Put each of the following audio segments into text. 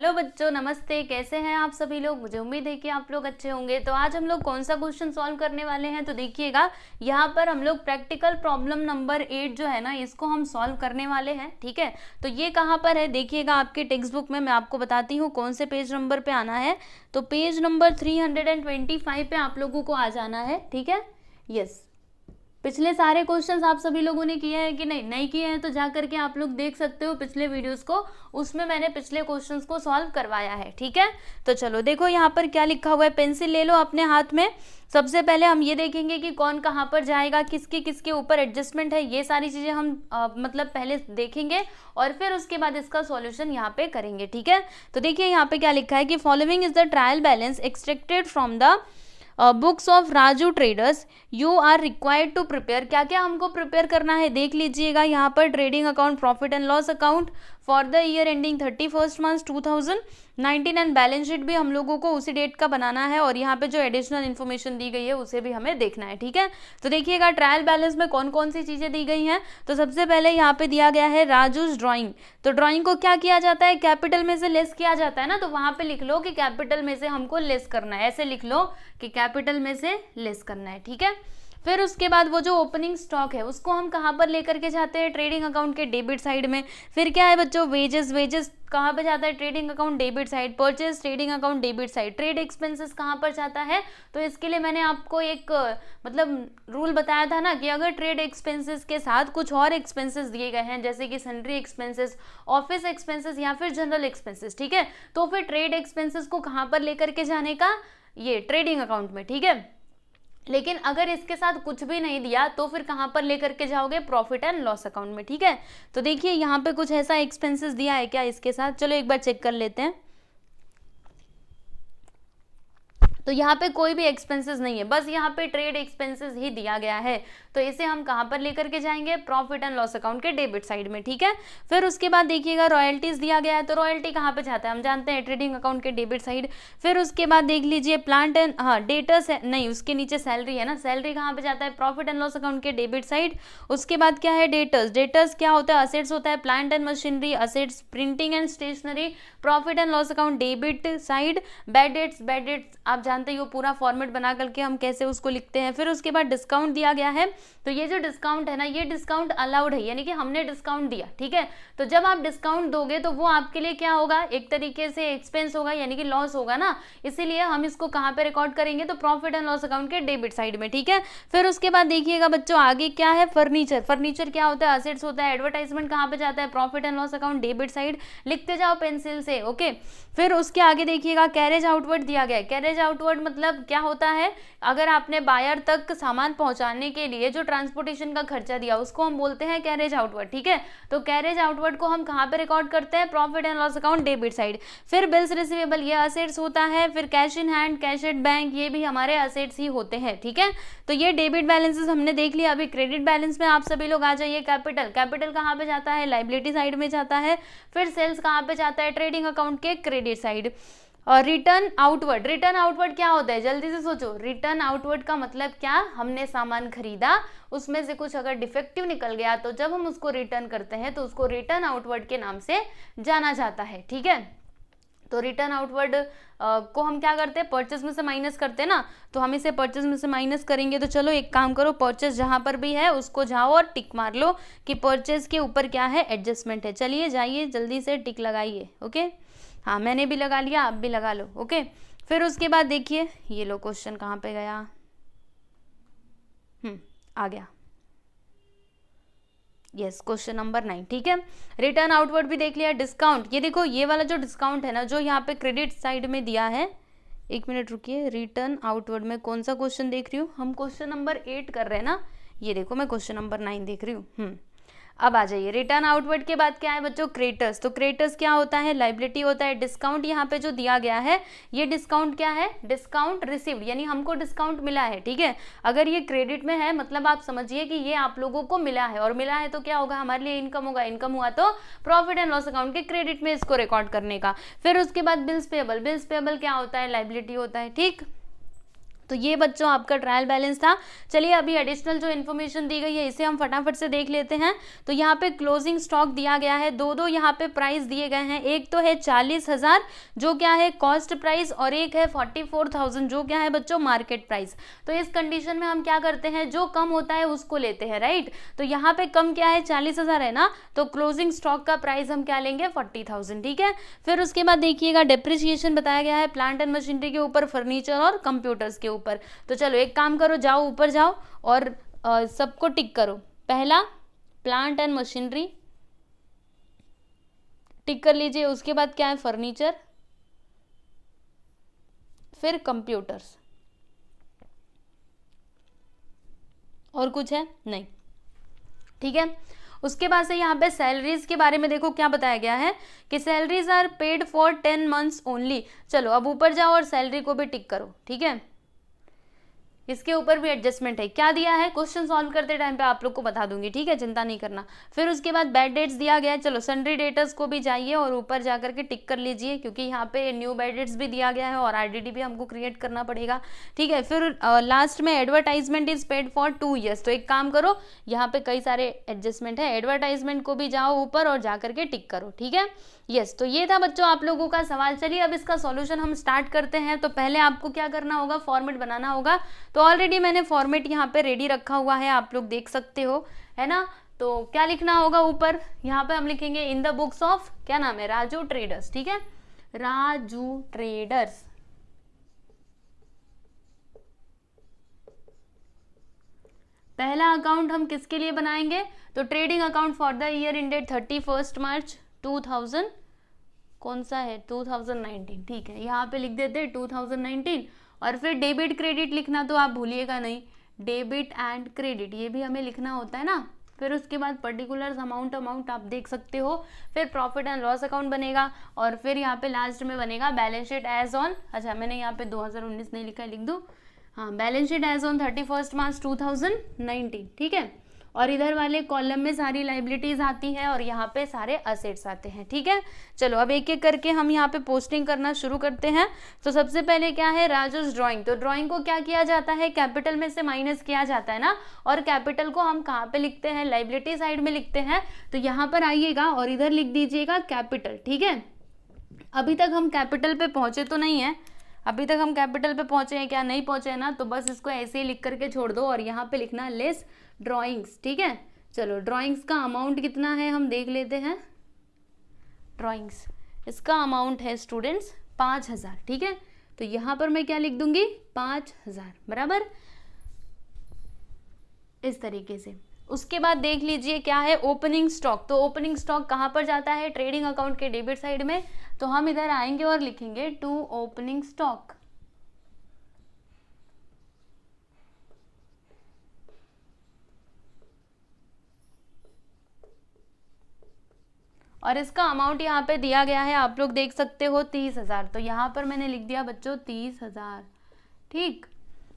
Hello बच्चों, नमस्ते। कैसे हैं आप सभी लोग? मुझे उम्मीद है कि आप लोग अच्छे होंगे। तो आज हम लोग कौन सा क्वेश्चन सॉल्व करने वाले हैं, तो देखिएगा यहाँ पर हम लोग प्रैक्टिकल प्रॉब्लम नंबर 8 जो है ना, इसको हम सॉल्व करने वाले हैं। ठीक है, तो ये कहाँ पर है देखिएगा, आपके टेक्स्ट बुक में मैं आपको बताती हूँ कौन से पेज नंबर पे आना है। तो पेज नंबर 325 पे आप लोगों को आ जाना है। ठीक है, यस। पिछले सारे क्वेश्चंस आप सभी लोगों ने किए हैं कि नहीं किए हैं, तो जा करके आप लोग देख सकते हो पिछले वीडियोस को, उसमें मैंने पिछले क्वेश्चंस को सॉल्व करवाया है। ठीक है, तो चलो देखो यहाँ पर क्या लिखा हुआ है। पेंसिल ले लो अपने हाथ में। सबसे पहले हम ये देखेंगे कि कौन कहाँ पर जाएगा, किसके किसके ऊपर एडजस्टमेंट है, ये सारी चीजें हम मतलब पहले देखेंगे और फिर उसके बाद इसका सॉल्यूशन यहाँ पे करेंगे। ठीक है, तो देखिए यहाँ पे क्या लिखा है कि following is the trial balance extracted from the books of Raju Traders you are required to prepare. क्या क्या हमको प्रिपेयर करना है देख लीजिएगा यहाँ पर। Trading account, profit and loss account for the year ending 31 March 2019 and balance sheet भी हम लोगों को उसी डेट का बनाना है और यहाँ पे जो एडिशनल इन्फॉर्मेशन दी गई है उसे भी हमें देखना है। ठीक है, तो देखिएगा ट्रायल बैलेंस में कौन कौन सी चीजें दी गई हैं। तो सबसे पहले यहाँ पे दिया गया है राजूज ड्रॉइंग। तो ड्रॉइंग को क्या किया जाता है, कैपिटल में से लेस किया जाता है ना, तो वहां पे लिख लो कि कैपिटल में से हमको लेस करना है। ऐसे लिख लो कि कैपिटल में से लेस करना है। ठीक है, फिर उसके बाद वो जो ओपनिंग स्टॉक है उसको हम कहाँ पर लेकर के जाते हैं, ट्रेडिंग अकाउंट के डेबिट साइड में। फिर क्या है बच्चों, वेजेस कहाँ पे जाता है, trading account debit side. Purchase trading account debit side. Trade expenses कहाँ पर जाता है, तो इसके लिए मैंने आपको एक मतलब रूल बताया था ना कि अगर ट्रेड एक्सपेंसेस के साथ कुछ और एक्सपेंसेस दिए गए हैं जैसे कि सन्ड्री एक्सपेंसेस, ऑफिस एक्सपेंसेस या फिर जनरल एक्सपेंसेस, ठीक है, तो फिर ट्रेड एक्सपेंसेस को कहाँ पर लेकर के जाने का, ये ट्रेडिंग अकाउंट में। ठीक है, लेकिन अगर इसके साथ कुछ भी नहीं दिया तो फिर कहां पर लेकर के जाओगे, प्रॉफिट एंड लॉस अकाउंट में। ठीक है, तो देखिए यहाँ पे कुछ ऐसा एक्सपेंसेस दिया है क्या इसके साथ, चलो एक बार चेक कर लेते हैं। तो यहाँ पे कोई भी एक्सपेंसेस नहीं है, बस यहाँ पे ट्रेड एक्सपेंसेस ही दिया गया है। तो इसे हम कहाँ पर लेकर के जाएंगे, प्रॉफिट एंड लॉस अकाउंट के डेबिट साइड में। ठीक है, फिर उसके बाद देखिएगा रॉयल्टीज दिया गया है, तो रॉयल्टी कहाँ पे जाता है, हम जानते हैं ट्रेडिंग अकाउंट के डेबिट साइड। फिर उसके बाद देख लीजिए प्लांट एंड डेटर्स है, नहीं उसके नीचे सैलरी है ना, सैलरी कहाँ पे जाता है, प्रॉफिट एंड लॉस अकाउंट के डेबिट साइड। उसके बाद क्या है, डेटर्स क्या होता है, असेट्स होता है, plant and machinery assets, printing and stationery, profit and loss account debit side. Bad debts आप जानते हो पूरा फॉर्मेट बना करके हम कैसे उसको लिखते हैं। फिर उसके बाद डिस्काउंट दिया गया है, तो ये जो डिस्काउंट है ना, ये डिस्काउंट अलाउड है, यानी कि हमने डिस्काउंट दिया। ठीक है, तो जब आप डिस्काउंट दोगे तो वो आपके लिए क्या होगा, एक तरीके से एक्सपेंस होगा, यानी कि लॉस होगा ना, इसीलिए हम इसको कहाँ पे रिकॉर्ड करेंगे, तो प्रॉफिट एंड लॉस अकाउंट के डेबिट साइड में। ठीक है, फिर उसके बाद देखिएगा बच्चों आगे क्या है, फर्नीचर क्या होता है, असेट्स होता है। एडवर्टाइजमेंट कहाँ पे जाता है, profit and loss account debit side, लिखते जाओ पेंसिल से। ओके, फिर उसके आगे देखिएगा कैरेज आउटवर्ड दिया गया है। कैरेज आउटवर्ड मतलब क्या होता है, अगर आपने बायर तक सामान पहुंचाने के लिए जो ट्रांसपोर्टेशन का खर्चा दिया उसको हम बोलते हैं कैरेज आउटवर्ड। ठीक है, तो कैरेज आउटवर्ड को हम कहाँ पे रिकॉर्ड करते हैं, profit and loss account debit side. फिर बिल्स रिसीवेबल, ये असेट्स होता है। फिर cash in hand, cash at bank, ये भी हमारे असेट्स ही होते हैं। ठीक है, तो ये डेबिट बैलेंसेस हमने देख लिया। अभी क्रेडिट बैलेंस में आप सभी लोग आ जाइए। कैपिटल कहाँ पे जाता है, लाइबिलिटी साइड में जाता है। फिर सेल्स कहाँ पे जाता है, ट्रेडिंग अकाउंट के क्रेडिट साइड। और रिटर्न आउटवर्ड क्या होता है, जल्दी से सोचो। रिटर्न आउटवर्ड का मतलब क्या, हमने सामान खरीदा, उसमें से कुछ अगर डिफेक्टिव निकल गया तो जब हम उसको रिटर्न करते हैं तो उसको रिटर्न आउटवर्ड के नाम से जाना जाता है। ठीक है, तो रिटर्न आउटवर्ड को हम क्या करते हैं, परचेज में से माइनस करते हैं ना, तो हम इसे परचेज में से माइनस करेंगे। तो चलो एक काम करो, परचेज जहां पर भी है उसको जाओ और टिक मार लो कि परचेज के ऊपर क्या है, एडजस्टमेंट है। चलिए जाइए जल्दी से टिक लगाइए। ओके, हाँ मैंने भी लगा लिया, आप भी लगा लो। ओके, फिर उसके बाद देखिए ये लो क्वेश्चन कहाँ पे गया, आ गया, यस क्वेश्चन नंबर 9। ठीक है, रिटर्न आउटवर्ड भी देख लिया। डिस्काउंट, ये देखो ये वाला जो डिस्काउंट है ना, जो यहाँ पे क्रेडिट साइड में दिया है, एक मिनट रुकिए, रिटर्न आउटवर्ड में कौन सा क्वेश्चन देख रही हूँ, हम क्वेश्चन नंबर 8 कर रहे हैं ना, ये देखो मैं क्वेश्चन नंबर 9 देख रही हूँ। अब आ जाइए, रिटर्न आउटवर्ड के बाद क्या है बच्चों, क्रेडिटर्स। तो क्रेडिटर्स क्या होता है, लाइबिलिटी होता है। डिस्काउंट यहाँ पे जो दिया गया है, ये डिस्काउंट क्या है, डिस्काउंट रिसीव्ड, यानी हमको डिस्काउंट मिला है। ठीक है, अगर ये क्रेडिट में है मतलब आप समझिए कि ये आप लोगों को मिला है, और मिला है तो क्या होगा, हमारे लिए इनकम होगा। इनकम हुआ तो प्रॉफिट एंड लॉस अकाउंट के क्रेडिट में इसको रिकॉर्ड करने का। फिर उसके बाद बिल्स पेएबल क्या होता है, लाइबिलिटी होता है। ठीक, तो ये बच्चों आपका ट्रायल बैलेंस था। चलिए अभी एडिशनल जो इन्फॉर्मेशन दी गई है इसे हम फटाफट से देख लेते हैं। तो यहाँ पे क्लोजिंग स्टॉक दिया गया है, दो यहाँ पे प्राइस दिए गए हैं, एक तो है 40,000 जो क्या है कॉस्ट प्राइस, और एक है 44,000 जो क्या है बच्चों मार्केट प्राइस। तो इस कंडीशन में हम क्या करते हैं, जो कम होता है उसको लेते हैं, राइट। तो यहाँ पे कम क्या है 40,000 है ना, तो क्लोजिंग स्टॉक का प्राइस हम क्या लेंगे 40,000, ठीक है। फिर उसके बाद देखिएगा डिप्रिसिएशन बताया गया है प्लांट एंड मशीनरी के ऊपर, फर्नीचर और कंप्यूटर्स के ऊपर। तो चलो एक काम करो, जाओ ऊपर जाओ और सबको टिक करो। पहला प्लांट एंड मशीनरी टिक कर लीजिए, उसके बाद क्या है फर्नीचर, फिर कंप्यूटर्स, और कुछ है नहीं, ठीक है। उसके बाद से यहाँ पे सैलरीज के बारे में देखो क्या बताया गया है कि salaries are paid for 10 months only. चलो अब ऊपर जाओ और सैलरी को भी टिक करो, ठीक है। इसके ऊपर भी एडजस्टमेंट है, क्या दिया है क्वेश्चन सॉल्व करते टाइम पे आप लोग को बता दूंगी, ठीक है, चिंता नहीं करना। फिर उसके बाद बैड डेट्स दिया गया है, चलो सन्ड्री डेटर्स को भी जाइए और ऊपर जाकर के टिक कर लीजिए, क्योंकि यहाँ पे न्यू बैड डेट्स भी दिया गया है और आरडीडी भी हमको क्रिएट करना पड़ेगा, ठीक है। फिर लास्ट में advertisement is paid for 2 years. तो एक काम करो, यहाँ पे कई सारे एडजस्टमेंट है, एडवर्टाइजमेंट को भी जाओ ऊपर और जाकर के टिक करो, ठीक है। यस, तो ये था बच्चों आप लोगों का सवाल। चलिए अब इसका सॉल्यूशन हम स्टार्ट करते हैं। तो पहले आपको क्या करना होगा, फॉर्मेट बनाना होगा। तो ऑलरेडी मैंने फॉर्मेट यहाँ पे रेडी रखा हुआ है, आप लोग देख सकते हो, है ना। तो क्या लिखना होगा ऊपर, यहाँ पे हम लिखेंगे इन द बुक्स ऑफ, क्या नाम है, राजू ट्रेडर्स, ठीक है, राजू ट्रेडर्स। पहला अकाउंट हम किसके लिए बनाएंगे, तो trading account for the year ended 31 मार्च 2000, कौन सा है 2019, ठीक है, यहाँ पे लिख देते 2019। और फिर डेबिट क्रेडिट लिखना तो आप भूलिएगा नहीं, डेबिट एंड क्रेडिट ये भी हमें लिखना होता है ना। फिर उसके बाद पर्टिकुलर अमाउंट आप देख सकते हो। फिर प्रॉफिट एंड लॉस अकाउंट बनेगा, और फिर यहाँ पे लास्ट में बनेगा बैलेंस शीट एज ऑन, अच्छा मैंने यहाँ पे 2019 नहीं लिखा है, लिख दूँ, हाँ, बैलेंस शीट एज ऑन 31 मार्च 2019, ठीक है। और इधर वाले कॉलम में सारी लाइबिलिटीज आती है और यहाँ पे सारे असेट्स आते हैं, ठीक है। चलो अब एक एक करके हम यहाँ पे पोस्टिंग करना शुरू करते हैं। तो सबसे पहले क्या है, राजूस ड्राइंग। तो ड्राइंग को क्या किया जाता है, कैपिटल में से माइनस किया जाता है ना, और कैपिटल को हम कहाँ पे लिखते हैं, लाइबिलिटी साइड में लिखते हैं। तो यहाँ पर आइएगा और इधर लिख दीजिएगा कैपिटल, ठीक है। अभी तक हम कैपिटल पे पहुंचे तो नहीं है, अभी तक हम कैपिटल पे पहुंचे हैं क्या, नहीं पहुंचे हैं ना, तो बस इसको ऐसे ही लिख करके छोड़ दो और यहाँ पे लिखना लेस ड्राइंग्स, ठीक है। चलो ड्राइंग्स का अमाउंट कितना है हम देख लेते हैं। ड्राइंग्स इसका अमाउंट है स्टूडेंट्स 5,000, ठीक है। तो यहाँ पर मैं क्या लिख दूंगी 5,000 बराबर, इस तरीके से। उसके बाद देख लीजिए क्या है ओपनिंग स्टॉक। तो ओपनिंग स्टॉक कहाँ पर जाता है, ट्रेडिंग अकाउंट के डेबिट साइड में। तो हम इधर आएंगे और लिखेंगे टू ओपनिंग स्टॉक, और इसका अमाउंट यहाँ पे दिया गया है, आप लोग देख सकते हो 30,000। तो यहाँ पर मैंने लिख दिया बच्चों 30,000, ठीक।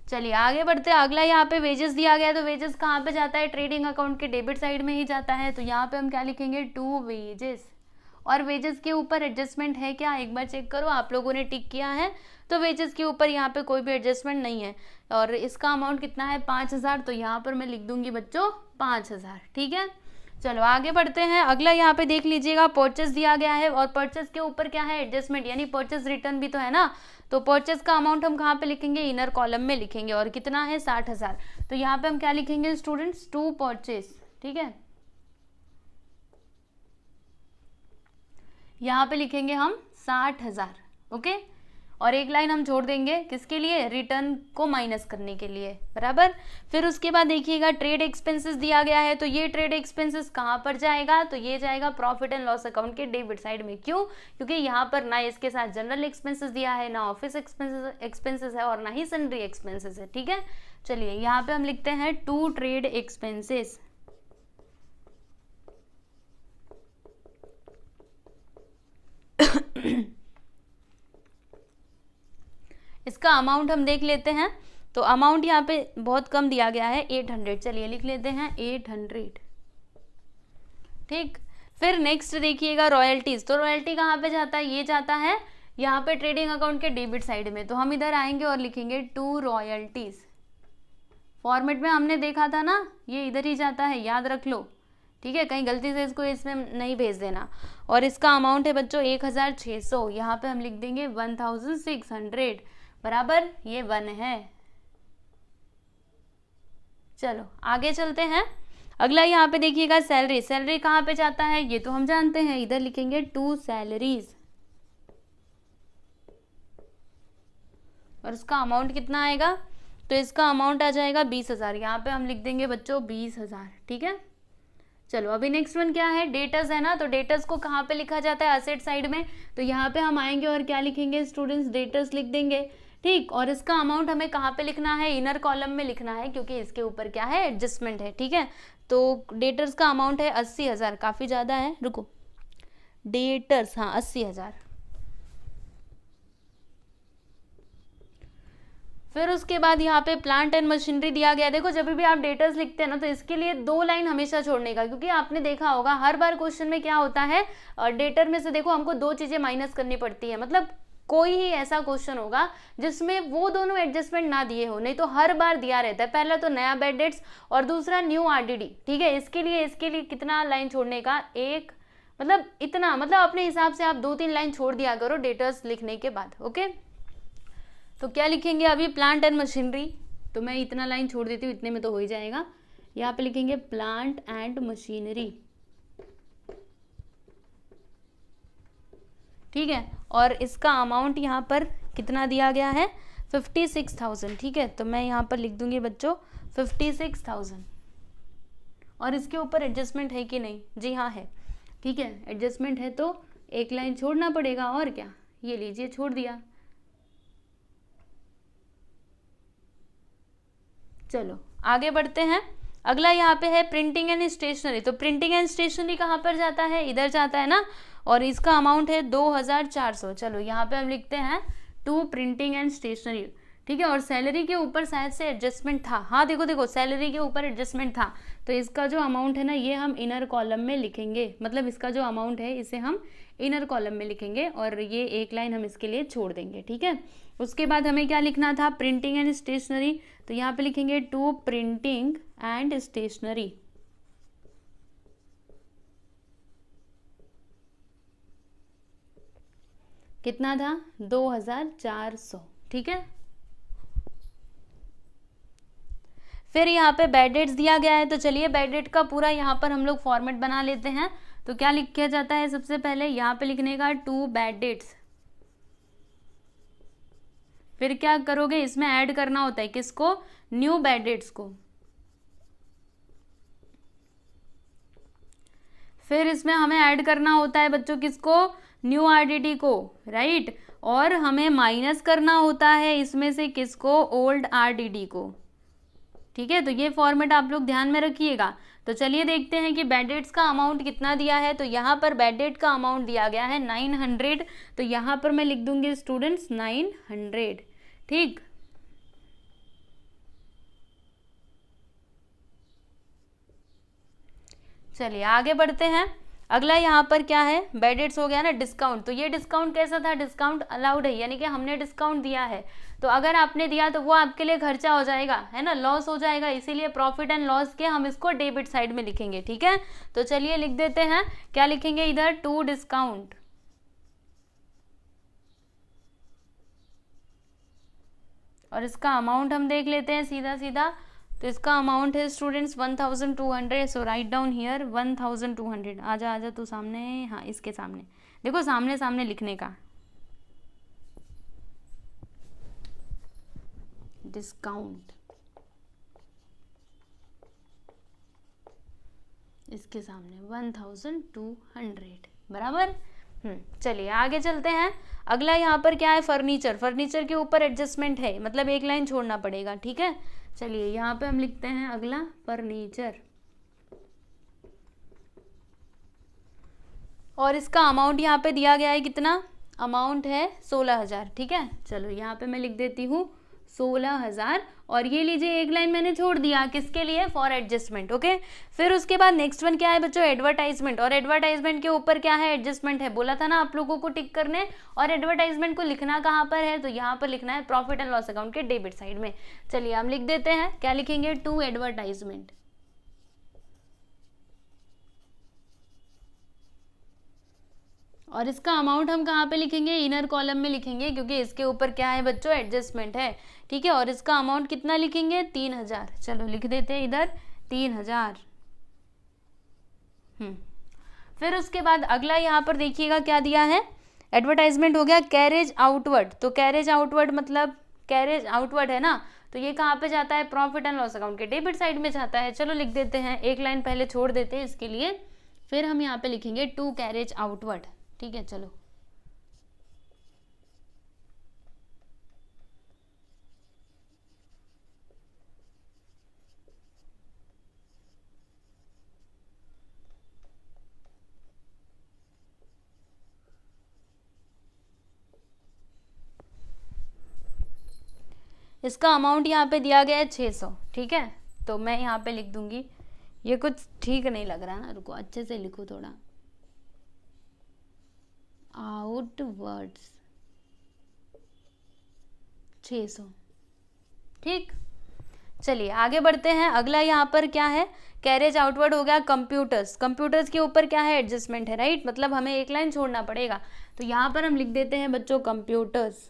चलिए आगे बढ़ते हैं। अगला यहाँ पे वेजेस दिया गया है, तो वेजेस कहाँ पे जाता है, ट्रेडिंग अकाउंट के डेबिट साइड में ही जाता है। तो यहाँ पे हम क्या लिखेंगे टू वेजेस, और वेजेस के ऊपर एडजस्टमेंट है क्या, एक बार चेक करो, आप लोगों ने टिक किया है तो वेजेस के ऊपर यहाँ पे कोई भी एडजस्टमेंट नहीं है। और इसका अमाउंट कितना है 5,000, तो यहाँ पर मैं लिख दूंगी बच्चों 5,000, ठीक है। चलो आगे बढ़ते हैं। अगला यहाँ पे देख लीजिएगा परचेस दिया गया है, और परचेस के ऊपर क्या है एडजस्टमेंट, यानी परचेस रिटर्न भी तो है ना। तो परचेस का अमाउंट हम कहाँ पे लिखेंगे, इनर कॉलम में लिखेंगे, और कितना है 60,000। तो यहाँ पे हम क्या लिखेंगे स्टूडेंट्स टू परचेस, ठीक है। यहाँ पे लिखेंगे हम 60,000, ओके। और एक लाइन हम छोड़ देंगे किसके लिए, रिटर्न को माइनस करने के लिए, बराबर। फिर उसके बाद देखिएगा ट्रेड एक्सपेंसेस दिया गया है। तो ये ट्रेड एक्सपेंसेस कहाँ पर जाएगा, तो ये जाएगा प्रॉफिट एंड लॉस अकाउंट के डेबिट साइड में। क्यों, क्योंकि यहाँ पर ना इसके साथ जनरल एक्सपेंसेस दिया है, ना ऑफिस एक्सपेंसेस है, और ना ही सन्ड्री एक्सपेंसेस है, ठीक है। चलिए यहाँ पे हम लिखते हैं टू ट्रेड एक्सपेंसेस, इसका अमाउंट हम देख लेते हैं। तो अमाउंट यहाँ पे बहुत कम दिया गया है 800, चलिए लिख लेते हैं 800, ठीक। फिर नेक्स्ट देखिएगा रॉयल्टीज। तो रॉयल्टी कहाँ पे जाता है, ये जाता है यहाँ पे ट्रेडिंग अकाउंट के डेबिट साइड में, तो हम इधर आएंगे और लिखेंगे टू रॉयल्टीज। फॉर्मेट में हमने देखा था ना, ये इधर ही जाता है, याद रख लो, ठीक है, कहीं गलती से इसको इसमें नहीं भेज देना। और इसका अमाउंट है बच्चों 1600, यहाँ पे हम लिख देंगे 1600 बराबर, ये 1 है। चलो आगे चलते हैं। अगला यहाँ पे देखिएगा सैलरी, सैलरी कहाँ पे जाता है ये तो हम जानते हैं, इधर लिखेंगे टू सैलरीज और इसका अमाउंट कितना आएगा, तो इसका अमाउंट आ जाएगा 20,000, यहाँ पे हम लिख देंगे बच्चों 20,000, ठीक है। चलो अभी नेक्स्ट वन क्या है, डेटर्स है ना, तो डेटर्स को कहाँ पे लिखा जाता है, असेट साइड में, तो यहाँ पे हम आएंगे और क्या लिखेंगे स्टूडेंट्स, डेटर्स लिख देंगे, ठीक। और इसका अमाउंट हमें कहाँ पे लिखना है, इनर कॉलम में लिखना है, क्योंकि इसके ऊपर क्या है, एडजस्टमेंट है, ठीक है। तो डेटर्स का अमाउंट है 80,000, काफ़ी ज़्यादा है, रुको, डेटर्स, हाँ 80,000। फिर उसके बाद यहाँ पे प्लांट एंड मशीनरी दिया गया। देखो जब भी आप डेटर्स लिखते हैं ना, तो इसके लिए 2 लाइन हमेशा छोड़ने का, क्योंकि आपने देखा होगा हर बार क्वेश्चन में क्या होता है, डेटर में से देखो हमको 2 चीज़ें माइनस करनी पड़ती है, मतलब कोई ही ऐसा क्वेश्चन होगा जिसमें वो दोनों एडजस्टमेंट ना दिए हो, नहीं तो हर बार दिया रहता है, पहला तो नया बैड डेट्स और दूसरा न्यू आरडीडी, ठीक है। इसके लिए कितना लाइन छोड़ने का, एक, मतलब इतना, मतलब अपने हिसाब से आप 2-3 लाइन छोड़ दिया करो डेटर्स लिखने के बाद, ओके। तो क्या लिखेंगे अभी, प्लांट एंड मशीनरी, तो मैं इतना लाइन छोड़ देती हूँ, इतने में तो हो ही जाएगा। यहाँ पे लिखेंगे प्लांट एंड मशीनरी, ठीक है। और इसका अमाउंट यहाँ पर कितना दिया गया है, 56,000, ठीक है। तो मैं यहाँ पर लिख दूंगी बच्चों 56,000। और इसके ऊपर एडजस्टमेंट है कि नहीं, जी हाँ है, ठीक है, एडजस्टमेंट है तो एक लाइन छोड़ना पड़ेगा, और क्या, ये लीजिए छोड़ दिया। चलो आगे बढ़ते हैं। अगला यहाँ पे है प्रिंटिंग एंड स्टेशनरी, तो प्रिंटिंग एंड स्टेशनरी कहाँ पर जाता है, इधर जाता है ना, और इसका अमाउंट है 2,400। चलो यहाँ पे हम लिखते हैं टू प्रिंटिंग एंड स्टेशनरी, ठीक है। और सैलरी के ऊपर शायद से एडजस्टमेंट था, हाँ देखो सैलरी के ऊपर एडजस्टमेंट था, तो इसका जो अमाउंट है ना ये हम इनर कॉलम में लिखेंगे, मतलब इसका जो अमाउंट है इसे हम इनर कॉलम में लिखेंगे, और ये एक लाइन हम इसके लिए छोड़ देंगे, ठीक है। उसके बाद हमें क्या लिखना था, प्रिंटिंग एंड स्टेशनरी, तो यहाँ पे लिखेंगे टू प्रिंटिंग एंड स्टेशनरी, कितना था 2,400, ठीक है। फिर यहाँ पे बैड डेट्स दिया गया है, तो चलिए बैड डेट का पूरा यहाँ पर हम लोग फॉर्मेट बना लेते हैं। तो क्या लिखा जाता है, सबसे पहले यहाँ पे लिखने का टू बैड डेट्स, फिर क्या करोगे, इसमें ऐड करना होता है किसको, न्यू बैड डेट्स को, फिर इसमें हमें ऐड करना होता है बच्चों किसको, न्यू आरडीडी को, राइट। और हमें माइनस करना होता है इसमें से किसको, ओल्ड आरडीडी को, ठीक है। तो ये फॉर्मेट आप लोग ध्यान में रखिएगा। तो चलिए देखते हैं कि बैड डेट्स का अमाउंट कितना दिया है। तो यहाँ पर बैड डेट का अमाउंट दिया गया है 900, तो यहाँ पर मैं लिख दूंगी स्टूडेंट्स 900, ठीक। चलिए आगे बढ़ते हैं। अगला यहाँ पर क्या है, बैड डेट्स हो गया ना, डिस्काउंट। तो ये डिस्काउंट कैसा था, डिस्काउंट अलाउड है, यानी कि हमने डिस्काउंट दिया है, तो अगर आपने दिया तो वो आपके लिए खर्चा हो जाएगा, है ना, लॉस हो जाएगा, इसीलिए प्रॉफिट एंड लॉस के हम इसको डेबिट साइड में लिखेंगे, ठीक है। तो चलिए लिख देते हैं, क्या लिखेंगे इधर, टू डिस्काउंट, और इसका अमाउंट हम देख लेते हैं सीधा सीधा। तो इसका अमाउंट है students 1,200, so write down here 1,200। आजा तू सामने, हाँ इसके सामने देखो, सामने सामने लिखने का, डिस्काउंट इसके सामने 1,200 बराबर। चलिए आगे चलते हैं। अगला यहाँ पर क्या है, फर्नीचर। फर्नीचर के ऊपर एडजस्टमेंट है, मतलब एक लाइन छोड़ना पड़ेगा, ठीक है। चलिए यहाँ पे हम लिखते हैं अगला फर्नीचर, और इसका अमाउंट यहाँ पे दिया गया है कितना, अमाउंट है 16,000, ठीक है। चलो यहाँ पे मैं लिख देती हूँ 16,000, और ये लीजिए एक लाइन मैंने छोड़ दिया किसके लिए, फॉर एडजस्टमेंट। ओके, फिर उसके बाद नेक्स्ट वन क्या है बच्चों, एडवर्टाइजमेंट, और एडवर्टाइजमेंट के ऊपर क्या है, एडजस्टमेंट है, बोला था ना आप लोगों को टिक करने। और एडवर्टाइजमेंट को लिखना कहाँ पर है, तो यहाँ पर लिखना है प्रॉफिट एंड लॉस अकाउंट के डेबिट साइड में। चलिए हम लिख देते हैं, क्या लिखेंगे, टू एडवर्टाइजमेंट। और इसका अमाउंट हम कहाँ पे लिखेंगे, इनर कॉलम में लिखेंगे, क्योंकि इसके ऊपर क्या है बच्चों, एडजस्टमेंट है। ठीक है, और इसका अमाउंट कितना लिखेंगे, 3,000। चलो लिख देते हैं इधर 3,000। फिर उसके बाद अगला यहाँ पर देखिएगा क्या दिया है, एडवर्टाइजमेंट हो गया। कैरेज आउटवर्ड, तो कैरेज आउटवर्ड मतलब कैरेज आउटवर्ड है ना, तो ये कहाँ पे जाता है, प्रॉफिट एंड लॉस अकाउंट के डेबिट साइड में जाता है। चलो लिख देते हैं, एक लाइन पहले छोड़ देते हैं इसके लिए, फिर हम यहाँ पे लिखेंगे टू कैरेज आउटवर्ड। ठीक है, चलो इसका अमाउंट यहाँ पे दिया गया है 600। ठीक है, तो मैं यहाँ पे लिख दूंगी, ये कुछ ठीक नहीं लग रहा ना, रुको अच्छे से लिखो थोड़ा, आउटवर्ड्स 600। ठीक, चलिए आगे बढ़ते हैं। अगला यहाँ पर क्या है, कैरेज आउटवर्ड हो गया। कंप्यूटर्स, कंप्यूटर्स के ऊपर क्या है, एडजस्टमेंट है, राइट, मतलब हमें एक लाइन छोड़ना पड़ेगा, तो यहाँ पर हम लिख देते हैं बच्चों कंप्यूटर्स।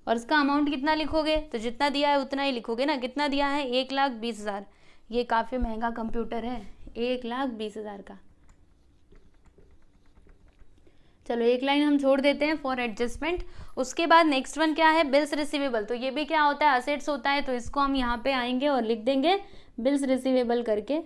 और इसका अमाउंट कितना लिखोगे, तो जितना दिया है उतना ही लिखोगे ना, कितना दिया है, 1,20,000। ये काफ़ी महंगा कंप्यूटर है, 1,20,000 का। चलो एक लाइन हम छोड़ देते हैं फॉर एडजस्टमेंट। उसके बाद नेक्स्ट वन क्या है, बिल्स रिसीवेबल, तो ये भी क्या होता है, असेट्स होता है, तो इसको हम यहाँ पे आएंगे और लिख देंगे बिल्स रिसीवेबल करके।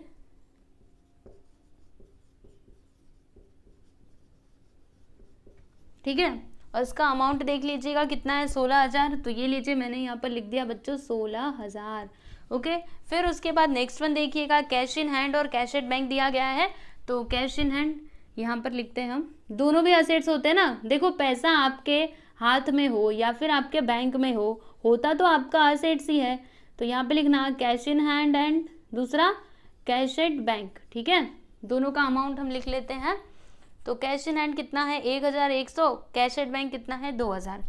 ठीक है, और इसका अमाउंट देख लीजिएगा कितना है, 16,000, तो ये लीजिए मैंने यहाँ पर लिख दिया बच्चों 16,000। ओके, फिर उसके बाद नेक्स्ट वन देखिएगा, कैश इन हैंड और कैश एट बैंक दिया गया है, तो कैश इन हैंड यहाँ पर लिखते हैं हम, दोनों भी असेट्स होते हैं ना। देखो पैसा आपके हाथ में हो या फिर आपके बैंक में हो, होता तो आपका असेट्स ही है, तो यहाँ पे लिखना कैश इन हैंड एंड दूसरा कैश एट बैंक। ठीक है, दोनों का अमाउंट हम लिख लेते हैं, तो कैश इन हैंड कितना है 1,100, कैश एट बैंक कितना है 2,000,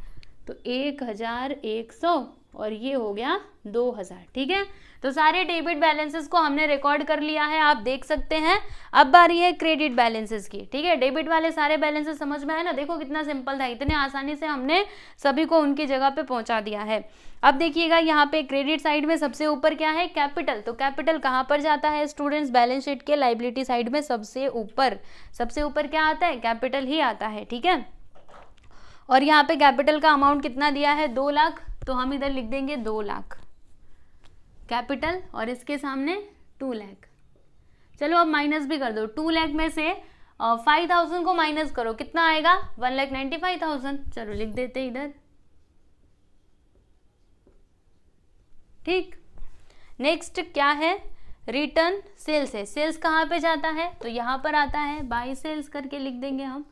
तो 1,100 और ये हो गया 2,000। ठीक है, तो सारे डेबिट बैलेंसेस को हमने रिकॉर्ड कर लिया है, आप देख सकते हैं। अब बारी है क्रेडिट बैलेंसेस की। ठीक है, डेबिट वाले सारे बैलेंसेस समझ में आए ना, देखो कितना सिंपल था, इतने आसानी से हमने सभी को उनकी जगह पे पहुंचा दिया है। अब देखिएगा यहाँ पे क्रेडिट साइड में सबसे ऊपर क्या है, कैपिटल, तो कैपिटल कहाँ पर जाता है स्टूडेंट्स, बैलेंस शीट के लायबिलिटी साइड में सबसे ऊपर। सबसे ऊपर क्या आता है, कैपिटल ही आता है। ठीक है, और यहाँ पे कैपिटल का अमाउंट कितना दिया है 2 लाख, तो हम इधर लिख देंगे 2 लाख कैपिटल, और इसके सामने 2 लाख। चलो अब माइनस भी कर दो, 2 लाख में से 5,000 को माइनस करो, कितना आएगा 1,95,000। चलो लिख देते इधर। ठीक, नेक्स्ट क्या है, रिटर्न सेल्स है, सेल्स कहाँ पे जाता है, तो यहाँ पर आता है, बाय सेल्स करके लिख देंगे हम।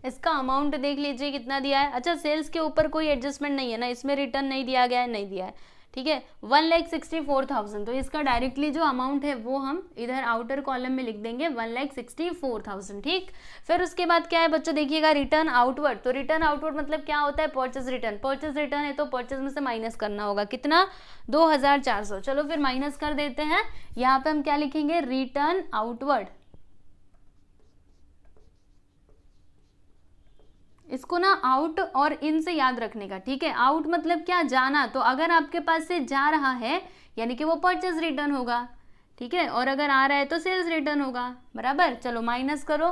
इसका अमाउंट देख लीजिए कितना दिया है। अच्छा, सेल्स के ऊपर कोई एडजस्टमेंट नहीं है ना, इसमें रिटर्न नहीं दिया गया है, नहीं दिया है। ठीक है, 1,64,000, तो इसका डायरेक्टली जो अमाउंट है वो हम इधर आउटर कॉलम में लिख देंगे 1,64,000। ठीक, फिर उसके बाद क्या है बच्चों, देखिएगा रिटर्न आउटवर्ड, तो रिटर्न आउटवर्ड मतलब क्या होता है, परचेज रिटर्न। परचेज रिटर्न है तो परचेज में से माइनस करना होगा, कितना 2,400। चलो फिर माइनस कर देते हैं, यहाँ पे हम क्या लिखेंगे, रिटर्न आउटवर्ड। इसको ना आउट और इन से याद रखने का। ठीक है, आउट मतलब क्या, जाना, तो अगर आपके पास से जा रहा है यानी कि वो परचेज रिटर्न होगा। ठीक है, और अगर आ रहा है तो सेल्स रिटर्न होगा, बराबर। चलो माइनस करो,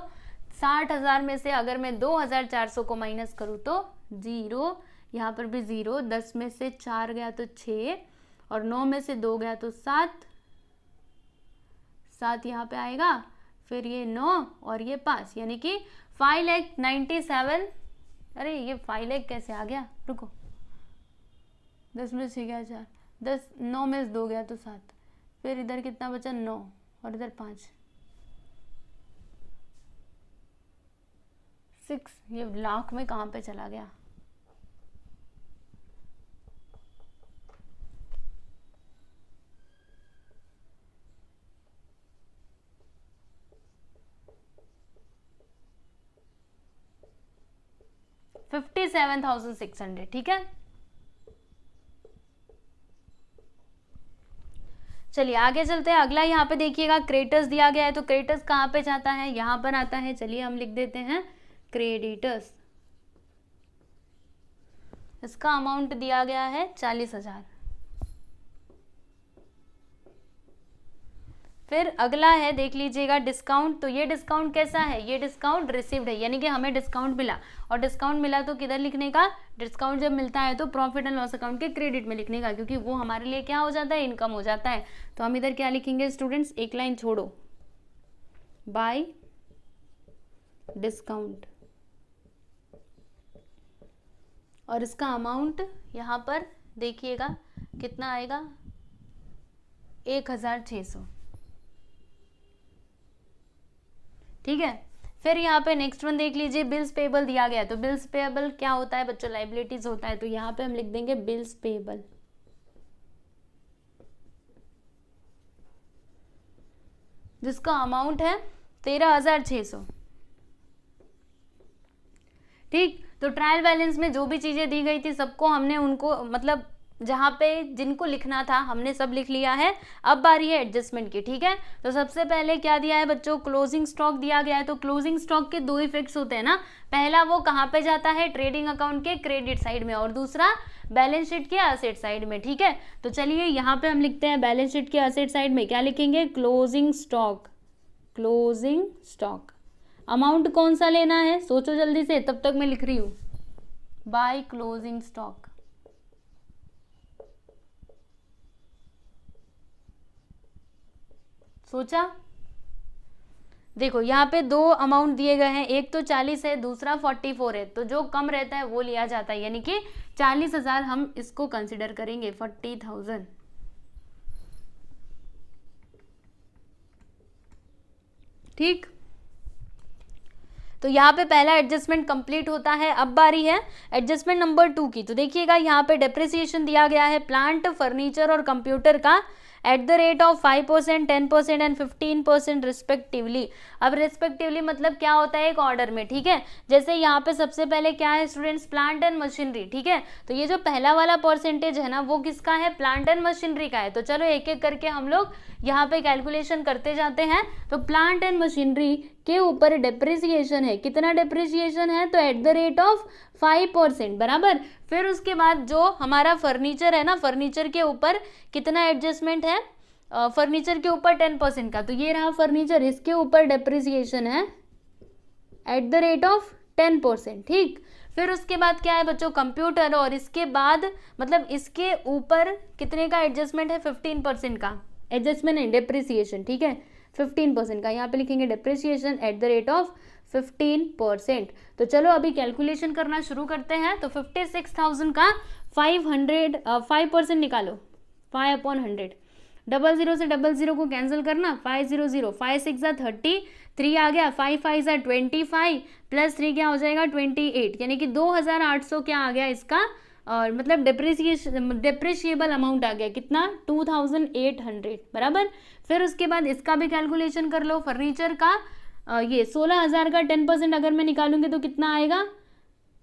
60,000 में से अगर मैं 2,400 को माइनस करूँ तो 0, यहाँ पर भी 0, 10 में से 4 गया तो 6, और 9 में से 2 गया तो 7, 7 यहाँ पे आएगा, फिर ये 9 और ये 5, यानी कि 5,97,000। अरे ये 5 लाख कैसे आ गया, रुको, 10 में से गया 4, 10, 9 में से 2 गया तो 7, फिर इधर कितना बचा 9 और इधर 5, 6, ये लाख में कहाँ पे चला गया? $57,600, ठीक है। चलिए आगे चलते हैं। अगला यहाँ पे देखिएगा क्रेडिटर्स दिया गया है, तो क्रेडिटर्स कहाँ पे जाता है? यहाँ पर आता है। चलिए हम लिख देते हैं क्रेडिटर्स। इसका अमाउंट दिया गया है 40,000। फिर अगला है, देख लीजिएगा डिस्काउंट। तो ये डिस्काउंट कैसा है? ये डिस्काउंट रिसीव्ड है, यानी कि हमें डिस्काउंट मिला, और डिस्काउंट मिला तो किधर लिखने का? डिस्काउंट जब मिलता है तो प्रॉफिट एंड लॉस अकाउंट के क्रेडिट में लिखने का, क्योंकि वो हमारे लिए क्या हो जाता है? इनकम हो जाता है। तो हम इधर क्या लिखेंगे स्टूडेंट्स? एक लाइन छोड़ो, बाय डिस्काउंट, और इसका अमाउंट यहाँ पर देखिएगा कितना आएगा? 1,600, ठीक है। फिर यहाँ पे नेक्स्ट वन देख लीजिए, बिल्स पेबल दिया गया है। तो बिल्स पेबल क्या होता है बच्चों? लाइबिलिटीज होता है। तो यहाँ पे हम लिख देंगे बिल्स पेबल, जिसका अमाउंट है 13,600, ठीक। तो ट्रायल बैलेंस में जो भी चीजें दी गई थी सबको हमने उनको मतलब जहाँ पे जिनको लिखना था हमने सब लिख लिया है। अब बारी है एडजस्टमेंट की, ठीक है। तो सबसे पहले क्या दिया है बच्चों? क्लोजिंग स्टॉक दिया गया है। तो क्लोजिंग स्टॉक के दो इफेक्ट्स होते हैं ना, पहला वो कहाँ पे जाता है? ट्रेडिंग अकाउंट के क्रेडिट साइड में, और दूसरा बैलेंस शीट के असेट साइड में, ठीक है। तो चलिए यहाँ पे हम लिखते हैं बैलेंस शीट के असेट साइड में क्या लिखेंगे? Closing stock. Closing stock amount कौन सा लेना है? सोचो जल्दी से, तब तक मैं लिख रही हूँ। बाय क्लोजिंग स्टॉक, सोचा? देखो यहाँ पे दो अमाउंट दिए गए हैं, एक तो 40 है, दूसरा 44 है। तो जो कम रहता है वो लिया जाता है, यानी कि 40,000 हम इसको कंसिडर करेंगे, 40,000, ठीक। तो यहाँ पे पहला एडजस्टमेंट कंप्लीट होता है। अब बारी है एडजस्टमेंट नंबर 2 की। तो देखिएगा यहाँ पे डेप्रिसिएशन दिया गया है प्लांट, फर्नीचर और कंप्यूटर का at the rate of 5%, 10% and 15% respectively. अब रिस्पेक्टिवली मतलब क्या होता है? एक ऑर्डर में, ठीक है। जैसे यहाँ पे सबसे पहले क्या है स्टूडेंट्स? प्लांट एंड मशीनरी, ठीक है। तो ये जो पहला वाला परसेंटेज है ना वो किसका है? प्लांट एंड मशीनरी का है। तो चलो एक एक करके हम लोग यहाँ पे कैलकुलेशन करते जाते हैं। तो प्लांट एंड मशीनरी के ऊपर डेप्रिसिएशन है, कितना डेप्रिसिएशन है? तो एट द रेट ऑफ 5%, बराबर। फिर उसके बाद जो हमारा फर्नीचर है ना, फर्नीचर के ऊपर कितना एडजस्टमेंट है? फर्नीचर के ऊपर 10% का। तो ये रहा फर्नीचर, इसके ऊपर डेप्रिसिएशन है एट द रेट ऑफ 10%, ठीक। फिर उसके बाद क्या है बच्चों? कंप्यूटर, और इसके बाद मतलब इसके ऊपर कितने का एडजस्टमेंट है? 15% का एडजस्टमेंट है, डेप्रिसिएशन, ठीक है, 15% का। यहाँ पे लिखेंगे depreciation at the rate of 15%। तो चलो अभी कैलकुलेशन करना शुरू करते हैं। तो 56,000 का 5% निकालो, 5/100, 00 से 00 को कैंसिल करना, 500, 5 6 जा 30, 3 आ गया, 5 5 जा 25 प्लस 3 क्या हो जाएगा? 28, यानी कि 2,800 क्या आ गया इसका? और मतलब डेप्रिशिएबल अमाउंट आ गया कितना? 2,800, बराबर। फिर उसके बाद इसका भी कैलकुलेशन कर लो। फर्नीचर का ये 16,000 का 10% अगर मैं निकालूंगी तो कितना आएगा?